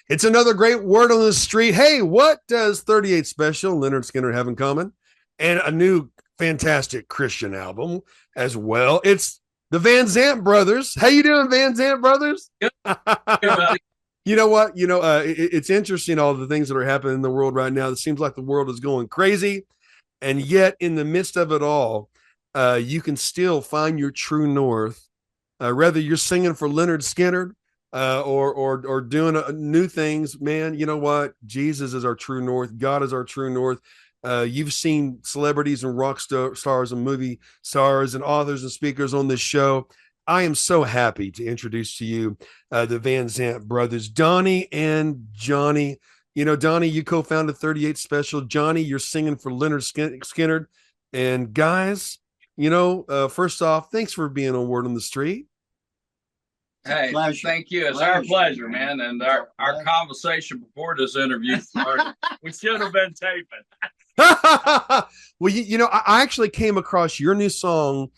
It's another great word on the street. Hey, what does 38 Special Leonard Skinner have in common? And a new fantastic Christian album as well. It's the Van Zant brothers. How you doing, Van Zant brothers? Good, buddy. You know what? It's interesting all the things that are happening in the world right now. It seems like the world is going crazy, and yet in the midst of it all, you can still find your true north. Whether you're singing for Leonard Skinner or doing new things, man, you know what? Jesus is our true north. God is our true north. You've seen celebrities and rock stars and movie stars and authors and speakers on this show. I am so happy to introduce to you the Van Zant brothers, Donnie and Johnny. You know, Donnie, you co-founded 38 Special. Johnny, you're singing for Leonard Skinner. And guys, first off, thanks for being on Word on the Street. Hey, thank you. It's our pleasure, man. And our conversation before this interview started, we should have been taping. Well, I actually came across your new song,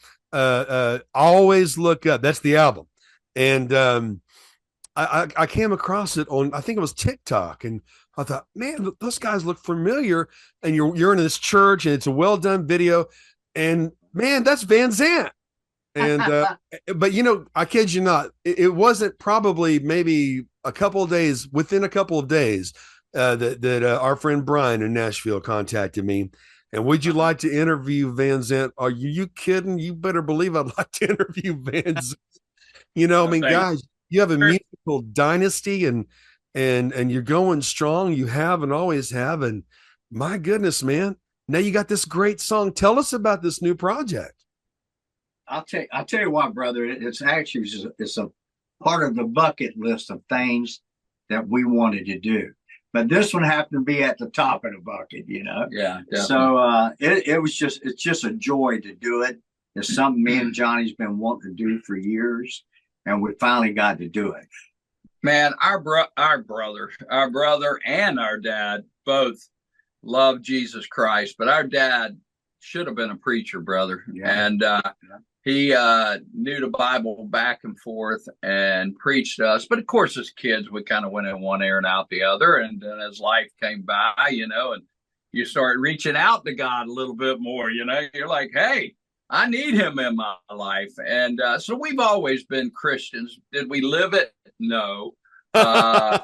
Always Look Up. That's the album. And I came across it on, I think it was TikTok. And I thought, man, those guys look familiar. And you're in this church and it's a well-done video. And man, that's Van Zant. And but I kid you not, it wasn't probably maybe within a couple of days that our friend Brian in Nashville contacted me. And would you like to interview Van Zant? Are you kidding? You better believe I'd like to interview Van Zant. Guys, you have a musical dynasty and you're going strong. You have and always have. And my goodness, man, now you got this great song. Tell us about this new project. I'll tell you what, brother. It's actually it's a part of the bucket list of things that we wanted to do, but this one happened to be at the top of the bucket. Yeah. Definitely. So it's just a joy to do it. It's something me and Johnny's been wanting to do for years, and we finally got to do it. Man, our brother, and our dad both love Jesus Christ, but our dad should have been a preacher, brother, and he knew the Bible back and forth and preached to us. But of course, as kids, we kind of went in one ear and out the other. And then as life came by, and you start reaching out to God a little bit more, you're like, hey, I need him in my life. And so we've always been Christians. Did we live it? No. Not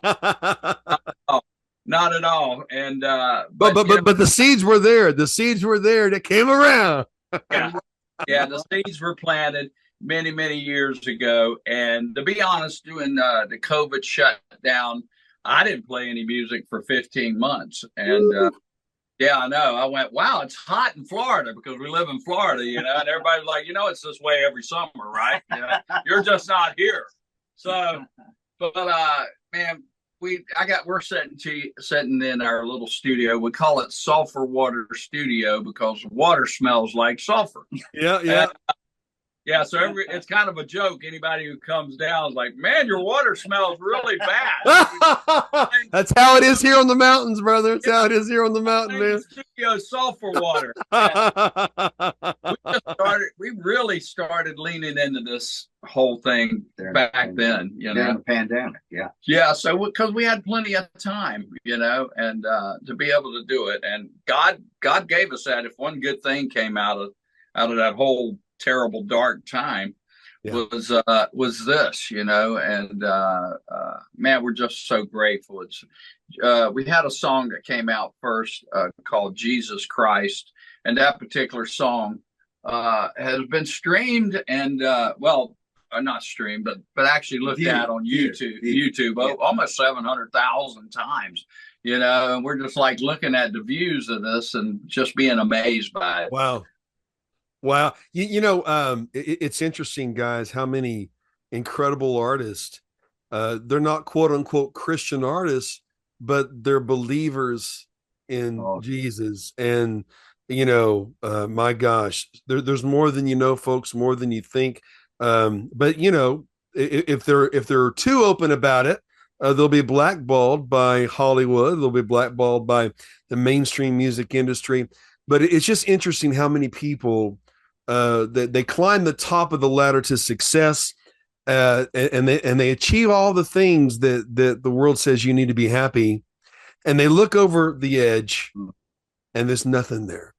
at all. And but the seeds were there. The seeds were there that came around. Yeah, the seeds were planted many, many years ago. And to be honest, during the COVID shutdown, I didn't play any music for 15 months. And yeah, I know. I went, wow, it's hot in Florida because we live in Florida, and everybody's like, it's this way every summer, right? You're just not here. So, but man, we're sitting in our little studio. We call it Sulfur Water Studio because water smells like sulfur. Yeah. Yeah, so it's kind of a joke. Anybody who comes down is like, man, your water smells really bad. That's how it is here on the mountains, brother. That's how it is here on the mountain, man. Studio sulfur water. We really started leaning into this whole thing back then, the pandemic, yeah. Yeah, so because we had plenty of time, and to be able to do it. And God gave us that. If one good thing came out of that whole terrible dark time was this, and man, we're just so grateful. It's we had a song that came out first called Jesus Christ, and that particular song has been streamed and not streamed but actually looked at on YouTube almost 700,000 times, and we're just like looking at the views of this and just being amazed by it. Wow. It's interesting, guys, how many incredible artists, they're not quote unquote Christian artists, but they're believers in Jesus. And, my gosh, there's more than folks, more than you think. But, if they're too open about it, they'll be blackballed by Hollywood. They'll be blackballed by the mainstream music industry. But it's just interesting how many people they climb the top of the ladder to success, and they achieve all the things that the world says you need to be happy, and they look over the edge, and there's nothing there.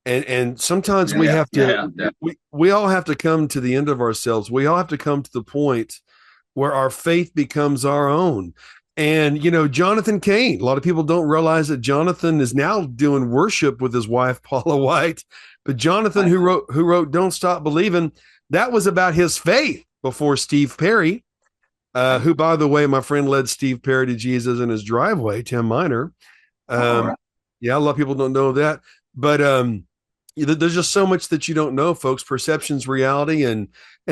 And sometimes we have to we all have to come to the end of ourselves. We all have to come to the point where our faith becomes our own. And, you know, Jonathan Cain, a lot of people don't realize that Jonathan is now doing worship with his wife, Paula White. But Jonathan, who wrote Don't Stop Believing, that was about his faith before Steve Perry, who, by the way, my friend led Steve Perry to Jesus in his driveway, Tim Miner. Yeah, a lot of people don't know that. But there's just so much that you don't know, folks. Perception's reality. And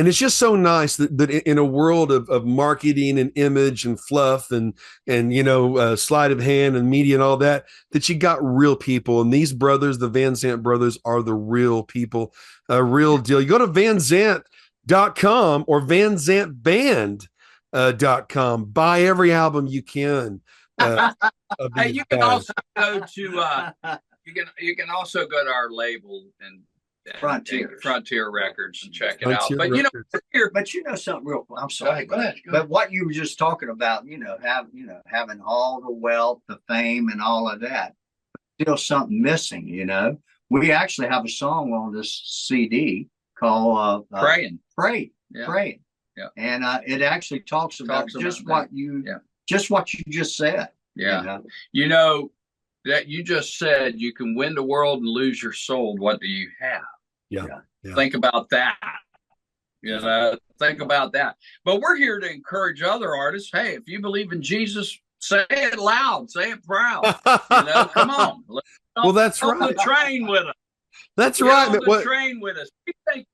it's just so nice that in a world of marketing and image and fluff and you know, sleight of hand and media and all that you got real people. And these brothers, the Van Zant brothers, are the real people, a real deal. You go to vanzant.com or vanzantband.com. Buy every album you can. Hey, you can also go to you can also go to our label and Frontier Records and check it out. But you know something real. I'm sorry. Go ahead. But what you were just talking about, having all the wealth, the fame, and all of that, still something missing. You know, we actually have a song on this CD called "Praying." Praying. Yeah. And it actually talks about what you just said. Yeah. You know that you just said you can win the world and lose your soul. What do you have? Yeah. Think about that. Think about that. But we're here to encourage other artists. Hey, if you believe in Jesus, say it loud, say it proud. Come on. Well, that's right. On the train with us. That's right. On the train with us. We think,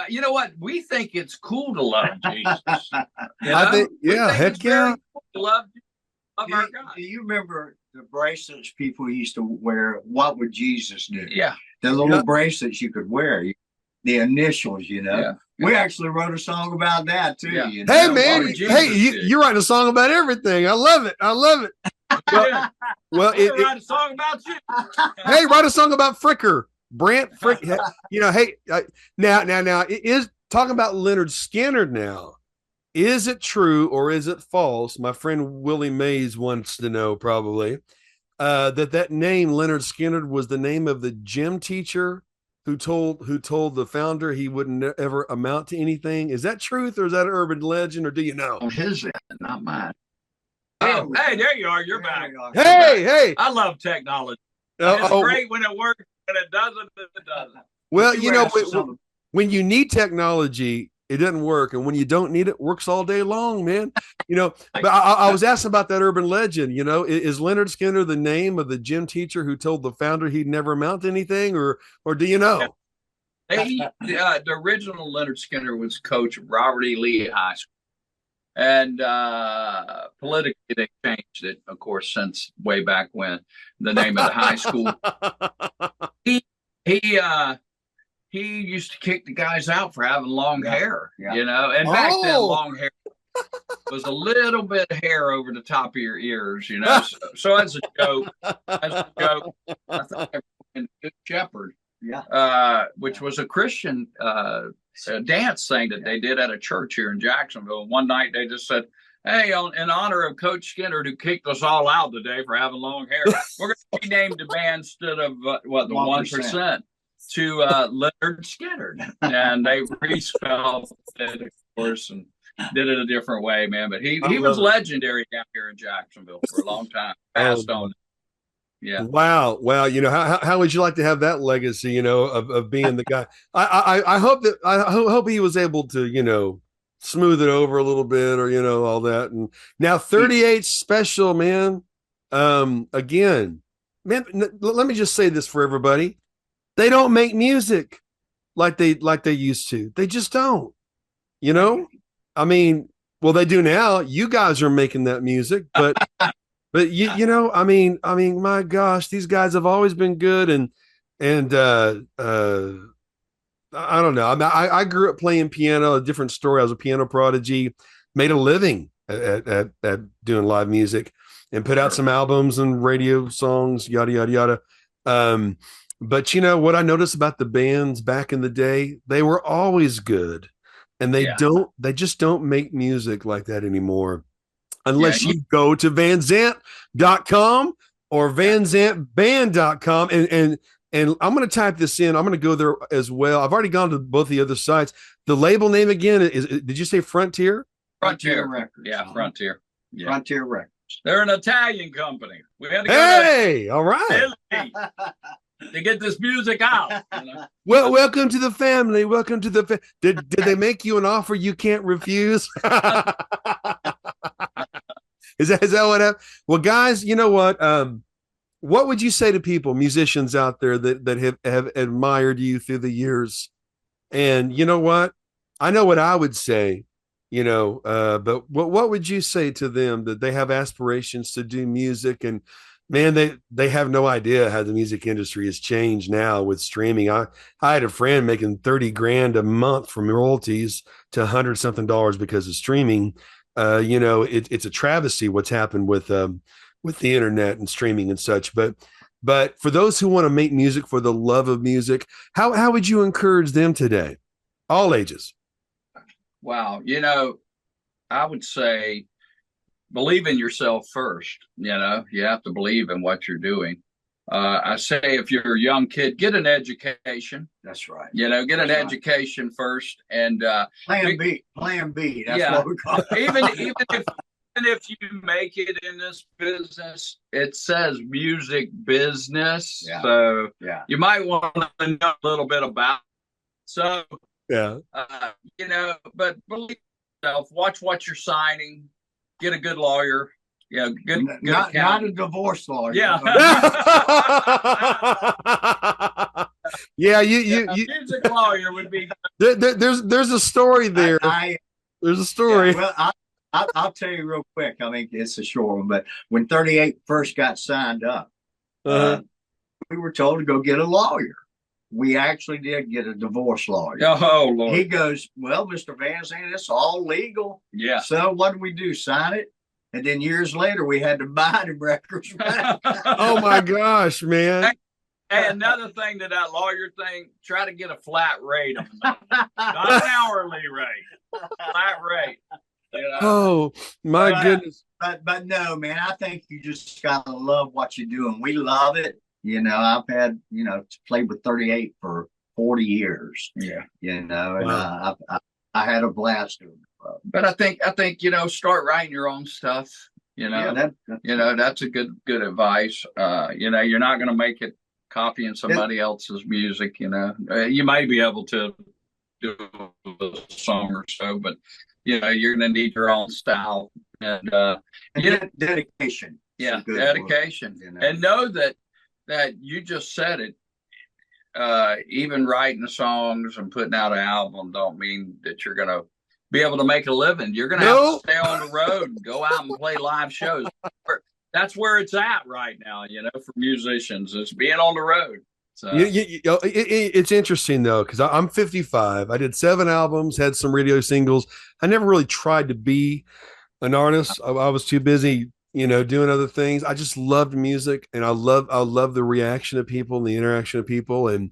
you know what? We think it's cool to love Jesus. I think, heck yeah. Cool to love our God. Do you remember the bracelets people used to wear? What would Jesus do? Yeah. The little bracelets you could wear, the initials, Yeah. We actually wrote a song about that too. Yeah. Hey, man. Hey, you're writing a song about everything. I love it. Well, write a song about you. Hey, write a song about Fricker. Brant Frick. Hey, now it is talking about Leonard Skinner now. Is it true or is it false? My friend Willie Mays wants to know probably that name Leonard Skinner was the name of the gym teacher who told the founder he wouldn't ever amount to anything. Is that truth or is that an urban legend or do you know? On his end, not mine. Oh, hey, there you are. You're back. Hey. I love technology. It's great when it works. When it doesn't, it doesn't. Well, when you need technology, it doesn't work, and when you don't need it, works all day long, man. But I was asked about that urban legend. Is Leonard Skinner the name of the gym teacher who told the founder he'd never amount to anything, or do you know? The original Leonard Skinner was coach of Robert E. Lee High School, and politically they changed it, of course, since way back when. The name of the high school. He used to kick the guys out for having long hair, and back then long hair was a little bit of hair over the top of your ears, So as a joke, I thought in Good Shepherd, which was a Christian dance thing that they did at a church here in Jacksonville. One night they just said, hey, in honor of Coach Skinner, who kicked us all out today for having long hair, we're going to rename the band instead of the 1% to Leonard Skinner. And they respelled it, of course, and did it a different way, man. But he was legendary down here in Jacksonville for a long time. Passed on. Yeah. Wow. How would you like to have that legacy, of being the guy? I hope he was able to, smooth it over a little bit or, all that. And now 38 special, man. Again, man, let me just say this for everybody. They don't make music like they used to. They just don't, I mean, well, they do now. You guys are making that music, but my gosh, these guys have always been good. And I don't know. I grew up playing piano, a different story. I was a piano prodigy, made a living at doing live music and put out some albums and radio songs, yada, yada, yada. But what I noticed about the bands back in the day, they were always good. and they just don't make music like that anymore Yeah. unless you go to vanzant.com or vanzantband.com. And I'm going to type this in. I'm going to go there as well. I've already gone to both the other sites. The label name again is, did you say Frontier? Frontier Records. Yeah, Frontier. Yeah. Frontier Records. They're an Italian company. We had to go all right. Italy to get this music out. Well, welcome to the family. Welcome to the did they make you an offer you can't refuse? Is that what happened? Well, guys, you know what would you say to people, musicians out there that have admired you through the years? And you know what? I know what I would say, but what would you say to them that they have aspirations to do music? And man, they have no idea how the music industry has changed now with streaming. I had a friend making 30 grand a month from royalties to $100 something because of streaming. It's a travesty what's happened with the internet and streaming and such. But for those who want to make music for the love of music, how would you encourage them today? All ages. Wow. I would say believe in yourself first. You have to believe in what you're doing. I say if you're a young kid, get an education. That's right. Get an education first, and Plan B. That's what we call it. Even if you make it in this business, it says music business. Yeah. So you might want to know a little bit about it. So but believe yourself, watch what you're signing, get a good lawyer. Yeah, good not a divorce lawyer. Yeah. Yeah, music lawyer would be there's a story there. There's a story. Yeah, well, I'll tell you real quick. I mean, it's a short one, but when 38 first got signed up, we were told to go get a lawyer. We actually did get a divorce lawyer. Oh, Lord. He goes, well, Mr. Van Zandt, it's all legal. Yeah. So what do we do? Sign it? And then years later, we had to buy the records back. Oh, my gosh, man. Hey, another thing to that lawyer thing, try to get a flat rate on them. Not an hourly rate. Flat rate. Oh, my goodness. But no, man, I think you just got to love what you do. And we love it. I've had, played with 38 for 40 years. Yeah. And I had a blast doing it. But I think, start writing your own stuff. That's a good advice. You're not going to make it copying somebody else's music. You may be able to do a song or so, but you're going to need your own style and dedication. Yeah, dedication, and know that you just said it. Even writing songs and putting out an album don't mean that you're going to be able to make a living. You're going to have to stay on the road and go out and play live shows. That's where it's at right now, for musicians. It's being on the road. So it's interesting, though, because I'm 55. I did 7 albums, had some radio singles. I never really tried to be an artist. I was too busy, doing other things. I just loved music, and I love the reaction of people and the interaction of people. And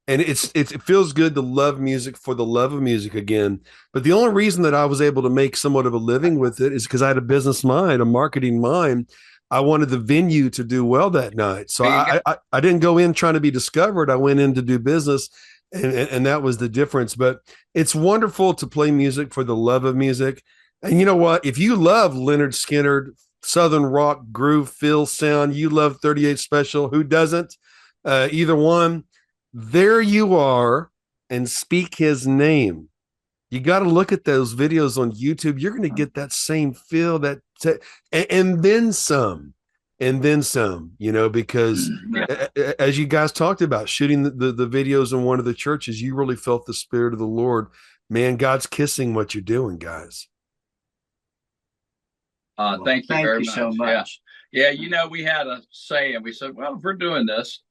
it feels good to love music for the love of music again. But the only reason that I was able to make somewhat of a living with it is because I had a business mind, a marketing mind. I wanted the venue to do well that night. So I didn't go in trying to be discovered. I went in to do business, and that was the difference. But it's wonderful to play music for the love of music. And you know what? If you love Leonard Skinner, Southern rock, groove, feel, sound, you love 38 Special. Who doesn't? Either one. There you are, and speak his name. You got to look at those videos on YouTube. You're going to get that same feel, and then some, because as you guys talked about shooting the videos in one of the churches, you really felt the Spirit of the Lord. Man, God's kissing what you're doing, guys. Thank you very much. So much. Yeah, we had a saying. We said, well, if we're doing this,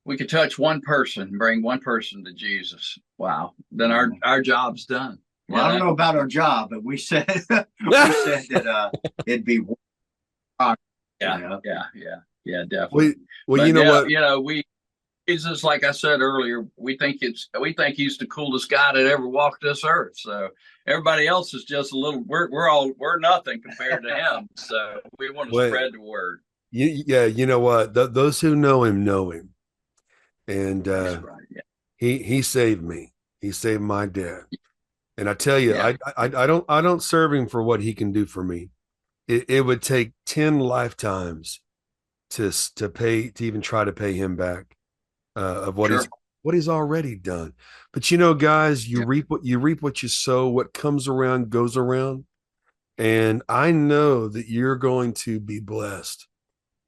we could touch one person, bring one person to Jesus. Wow. Then our job's done. Well, I don't know about our job, but we said that it'd be yeah, definitely. Well, you know what? Jesus, like I said earlier, we think he's the coolest guy that ever walked this earth. So everybody else is just a little. We're nothing compared to him. So we want to Well, spread the word. yeah, you know what? Those who know him, and That's right. Yeah. he saved me. He saved my dad. And I tell you, Yeah. I don't serve him for what he can do for me. It would take 10 lifetimes to even try to pay him back of Sure. what he's already done. But you know, guys, Yeah. you reap what you sow. What comes around goes around. And I know that you're going to be blessed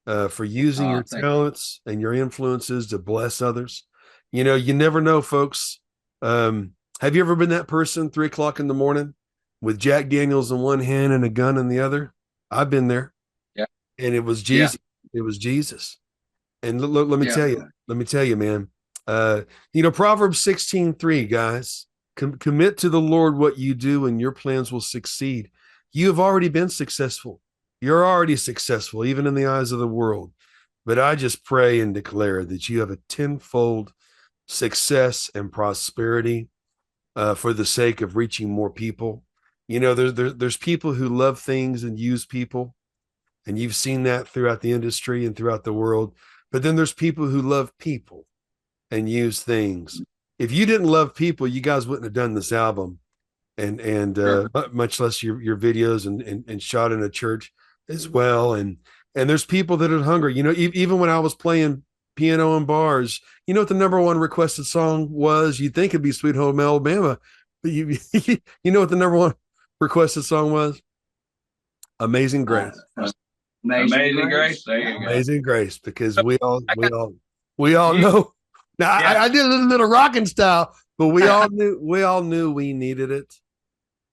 for using your Thank talents and your influences to bless others. You know, you never know, folks. Have you ever been that person 3 o'clock in the morning with Jack Daniels in one hand and a gun in the other? I've been there, you. Yeah. and it was Yeah. Jesus. It was Jesus. And Yeah. let me tell you, man. Uh, you know, Proverbs 16:3, guys, commit to the Lord what you do, and your plans will succeed. You have already been successful. You're already successful, even in the eyes of the world. But I just pray and declare that you have a tenfold success and prosperity for the sake of reaching more people. You know, there's people who love things and use people, and you've seen that throughout the industry and throughout the world. But then there's people who love people and use things. If you didn't love people, you guys wouldn't have done this album, and Sure. much less your videos and shot in a church as well. And there's people that are hungry. You know, even when I was playing piano in bars, you know what the number one requested song was? You'd think it'd be Sweet Home Alabama, but you know what the number one requested song was? Amazing Grace. Amazing Grace. There you go. Amazing Grace, because I got we all you. know. Now Yeah. I did a little rocking style, but we all knew we needed it.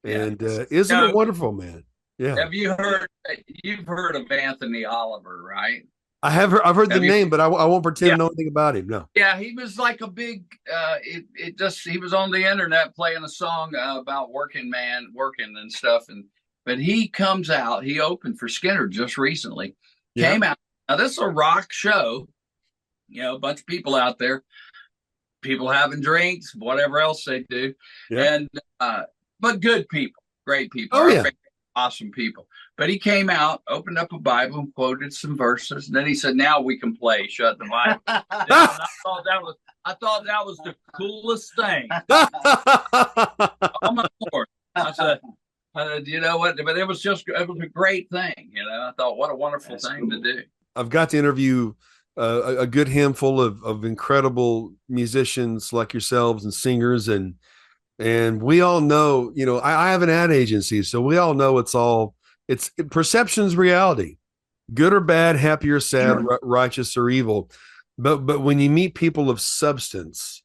Yeah. And isn't No, it wonderful, man? Yeah, have you heard? You've heard of Anthony Oliver, right? I've heard the Have you? name, but I won't pretend Yeah. to know anything about him. No. Yeah, he was like a big. It just he was on the internet playing a song about working man working and stuff, and but he comes out. He opened for Skinner just recently. Yeah. Came out. Now this is a rock show. You know, a bunch of people out there, people having drinks, whatever else they do, Yeah. and but good people, great people, Oh our yeah. family, awesome people. But he came out, opened up a Bible, and quoted some verses, and then he said, "Now we can play." Shut the Bible. And I thought that was the coolest thing. Oh my Lord! I said, you know what? But it was a great thing. You know, I thought, what a wonderful thing to do. I've got to interview a good handful of incredible musicians like yourselves and singers, and we all know, you know, I have an ad agency, so we all know it's perception's reality, good or bad, happy or sad, Sure. righteous or evil. But when you meet people of substance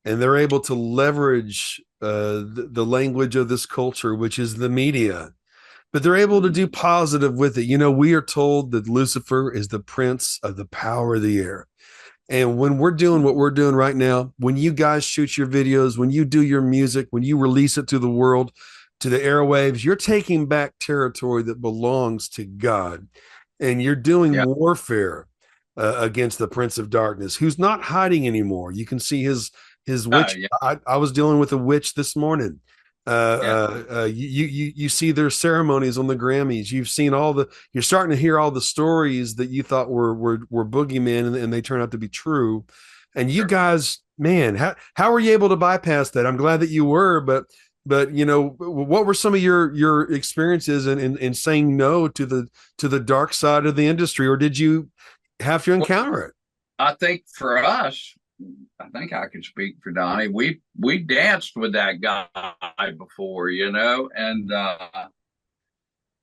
and they're able to leverage the language of this culture, which is the media, but they're able to do positive with it. You know, we are told that Lucifer is the prince of the power of the air. And when we're doing what we're doing right now, when you guys shoot your videos, when you do your music, when you release it to the world, to the airwaves, you're taking back territory that belongs to God. And you're doing Yeah. warfare against the Prince of Darkness, who's not hiding anymore. You can see his witch. Yeah. I was dealing with a witch this morning. You see their ceremonies on the Grammys. You've seen you're starting to hear all the stories that you thought were boogeymen, and they turn out to be true. And you guys, man, how were you able to bypass that? I'm glad that you were, but you know, what were some of your experiences in saying no to the dark side of the industry, or did you have to encounter it? I think for us, I think I can speak for Donnie. We danced with that guy before, you know, and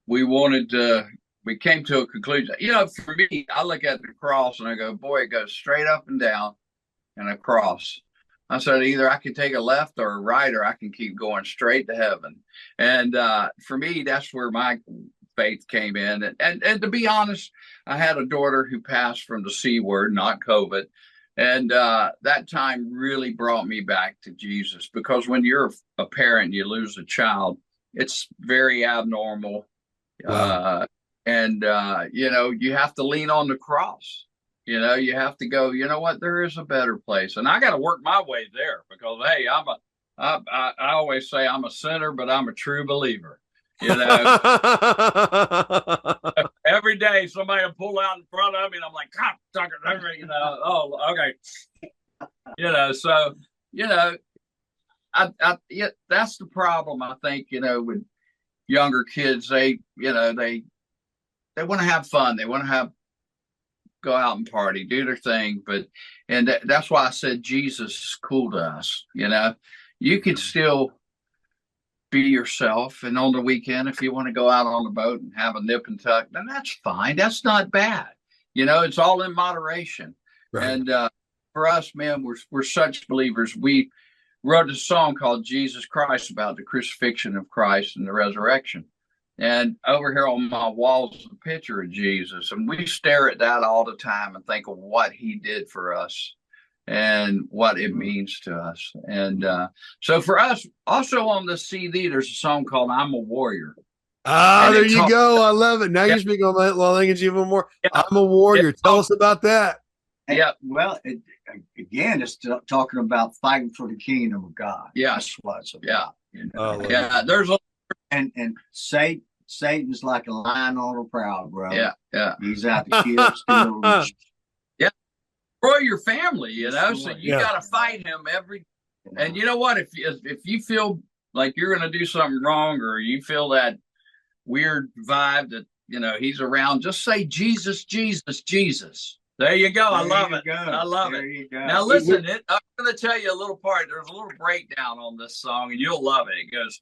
we wanted to. We came to a conclusion. You know, for me, I look at the cross and I go, "Boy, it goes straight up and down, and a cross." I said, either I can take a left or a right, or I can keep going straight to heaven. And for me, that's where my faith came in. And to be honest, I had a daughter who passed from the C word, not COVID. And that time really brought me back to Jesus, because when you're a parent, you lose a child, it's very abnormal. Wow. And you know, you have to lean on the cross. You have to go, you know what, there is a better place. And I got to work my way there because, hey, I always say I'm a sinner, but I'm a true believer. Every day somebody will pull out in front of me and I'm like, oh, okay. So, yeah, that's the problem. I think, with younger kids, they want to have fun. They want to go out and party, do their thing. And that's why I said Jesus is cool to us. You could still be yourself. And on the weekend, if you want to go out on the boat and have a nip and tuck, then that's fine. That's not bad. It's all in moderation. Right. And for us, man, we're such believers. We wrote a song called Jesus Christ about the crucifixion of Christ and the resurrection. And over here on my wall is a picture of Jesus. And we stare at that all the time and think of what he did for us and what it means to us. And so for us, also on the CD, there's a song called I'm a Warrior. There you go. I love it. Now you're speaking on my language even more. Yeah. I'm a warrior. Tell us about that. Yeah. Well, again, it's talking about fighting for the kingdom of God. Yeah. That's what it's about. Yeah. There's and Satan's like a lion on a prowl, bro. Yeah. He's out to kill, steal, yeah. For your family, so you got to fight him every. And you know what? If you feel like you're going to do something wrong, or you feel that weird vibe that he's around, just say Jesus, Jesus, Jesus. There you go. I love it. I love it. Now listen, I'm going to tell you a little part. There's a little breakdown on this song, and you'll love it. It goes,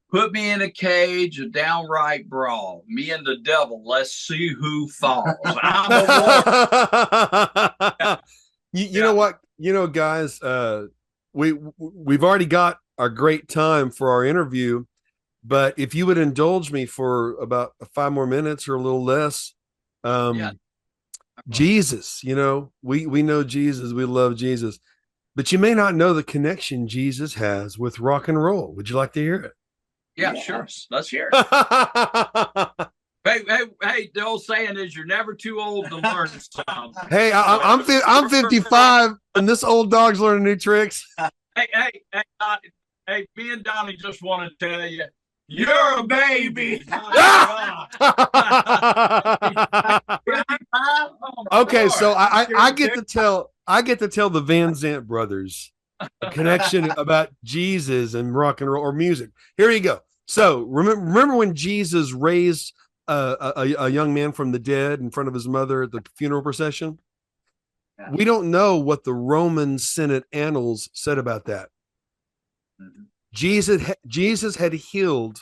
"Put me in a cage, a downright brawl. Me and the devil, let's see who falls." I'm a warrior. You know what? Guys, we've already got a great time for our interview, but if you would indulge me for about 5 more minutes or a little less, Jesus, we know Jesus, we love Jesus, but you may not know the connection Jesus has with rock and roll. Would you like to hear it? Yeah, sure. Let's hear it. Hey, the old saying is you're never too old to learn something. Hey, I'm 55 and this old dog's learning new tricks. Hey, me and Donnie just want to tell you, you're a baby. Okay, so I get to tell the Van Zant brothers a connection about Jesus and rock and roll or music. Here you go. So remember when Jesus raised a young man from the dead in front of his mother at the funeral procession? Yeah. We don't know what the Roman Senate annals said about that. Mm-hmm. Jesus had healed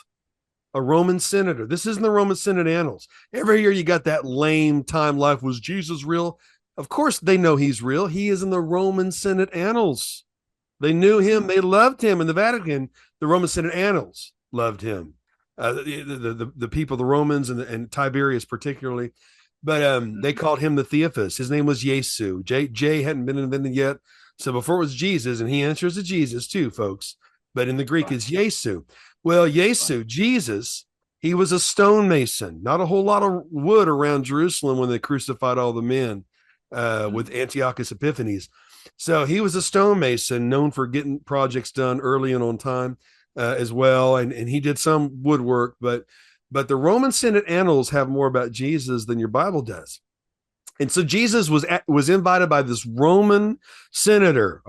a Roman senator. This isn't the Roman Senate annals. Every year you got that lame Time Life. Was Jesus real? Of course they know he's real. He is in the Roman Senate annals. They knew him. They loved him. In the Vatican, the Roman Senate annals loved him. The people, the Romans and Tiberius particularly. But they called him the Theophus. His name was Yesu. J hadn't been invented yet. So before it was Jesus, and he answers to Jesus too, folks. But in the Greek is Yesu. Well, Yesu, Jesus, he was a stonemason. Not a whole lot of wood around Jerusalem when they crucified all the men with Antiochus Epiphanes. So he was a stonemason known for getting projects done early and on time as well. And he did some woodwork, but the Roman Senate annals have more about Jesus than your Bible does. And so Jesus was invited by this Roman senator,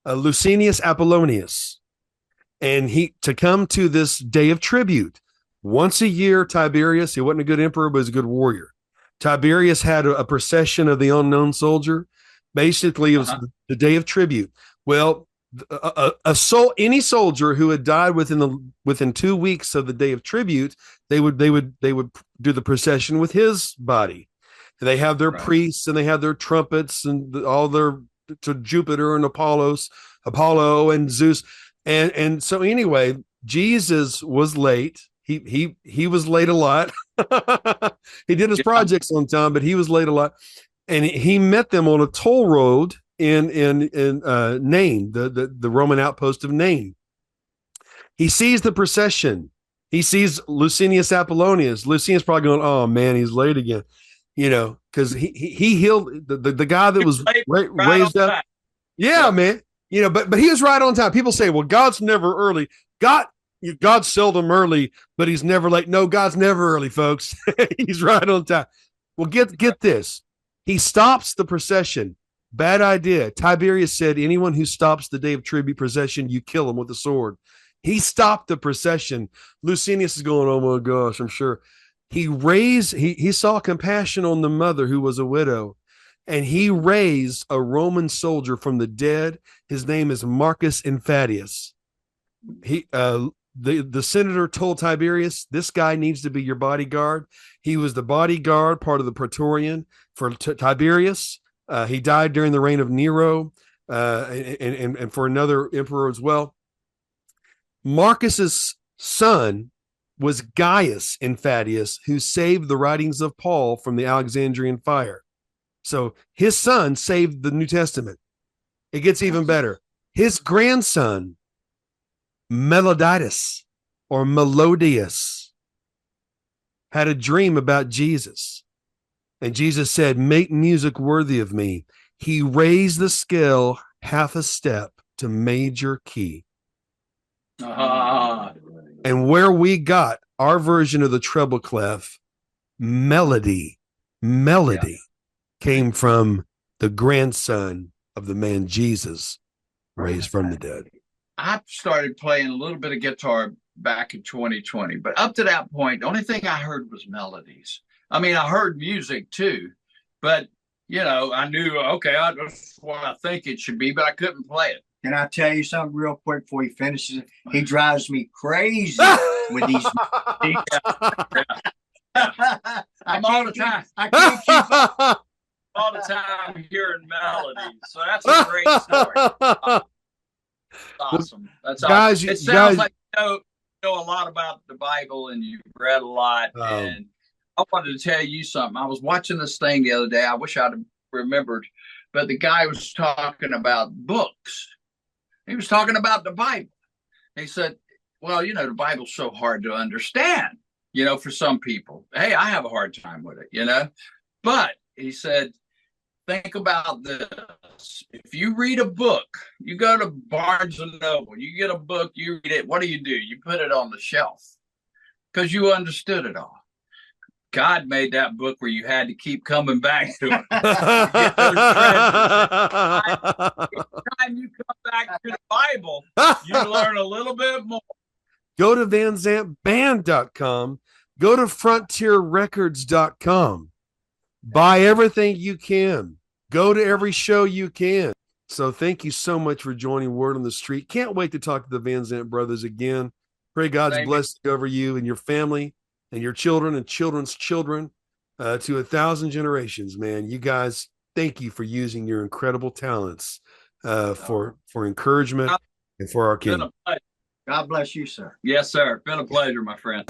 Licinius Apollonius, and to come to this day of tribute. Once a year, Tiberius, he wasn't a good emperor, but he was a good warrior. Tiberius had a procession of the unknown soldier. Basically, it was the day of tribute. Well, any soldier who had died within 2 weeks of the day of tribute, they would do the procession with his body. They have their priests and they have their trumpets and all their to Jupiter and Apollo and Zeus. And so anyway, Jesus was late. He was late a lot. He did his projects on time, but he was late a lot. And he met them on a toll road in Nain, the Roman outpost of Nain. He sees the procession. He sees Licinius Apollonius. Licinius probably going, "Oh man, he's late again." because he healed the guy that was Right raised up. time. Yeah, man. But he was right on time. People say, well, God's never early. God's seldom early, but he's never late. No, God's never early, folks. He's right on time. Well, get this. He stops the procession. Bad idea. Tiberius said, anyone who stops the day of tribute procession, you kill him with a sword. He stopped the procession. Lucinius is going, oh my gosh, I'm sure. He saw compassion on the mother who was a widow, and he raised a Roman soldier from the dead. His name is Marcus Infatius. The senator told Tiberius, this guy needs to be your bodyguard. He was the bodyguard, part of the Praetorian for Tiberius. He died during the reign of Nero, and for another emperor as well. Marcus's son was Gaius Infatius, who saved the writings of Paul from the Alexandrian fire. So his son saved the New Testament. It gets even better. His grandson, Melodius or Melodius, had a dream about Jesus. And Jesus said, make music worthy of me. He raised the scale half a step to major key. And where we got our version of the treble clef, melody, came from the grandson of the man Jesus raised from the dead. I started playing a little bit of guitar back in 2020, but up to that point, the only thing I heard was melodies. I mean, I heard music too, but I knew, okay, that's what I think it should be, but I couldn't play it. Can I tell you something real quick before he finishes? He drives me crazy with these. I'm all the time. I can't keep up. All the time hearing melodies. So that's a great story. Awesome. That's guys, awesome. It sounds like you know a lot about the Bible and you've read a lot. And I wanted to tell you something. I was watching this thing the other day. I wish I'd remembered, but the guy was talking about books. He was talking about the Bible. He said, well, the Bible's so hard to understand, for some people. Hey, I have a hard time with it, But he said, think about this. If you read a book, you go to Barnes and Noble, you get a book, you read it. What do? You put it on the shelf because you understood it all. God made that book where you had to keep coming back to it. Get those treasures. Every time you come back to the Bible, you learn a little bit more. Go to VanZantBand.com. Go to FrontierRecords.com. Buy everything you can. Go to every show you can. So thank you so much for joining Word on the Street. Can't wait to talk to the Van Zant brothers again. Pray God's blessing over you and your family and your children and children's children to 1,000 generations, man. You guys, thank you for using your incredible talents for encouragement and for our kingdom. God bless you, sir. Yes, sir. Been a pleasure, my friend.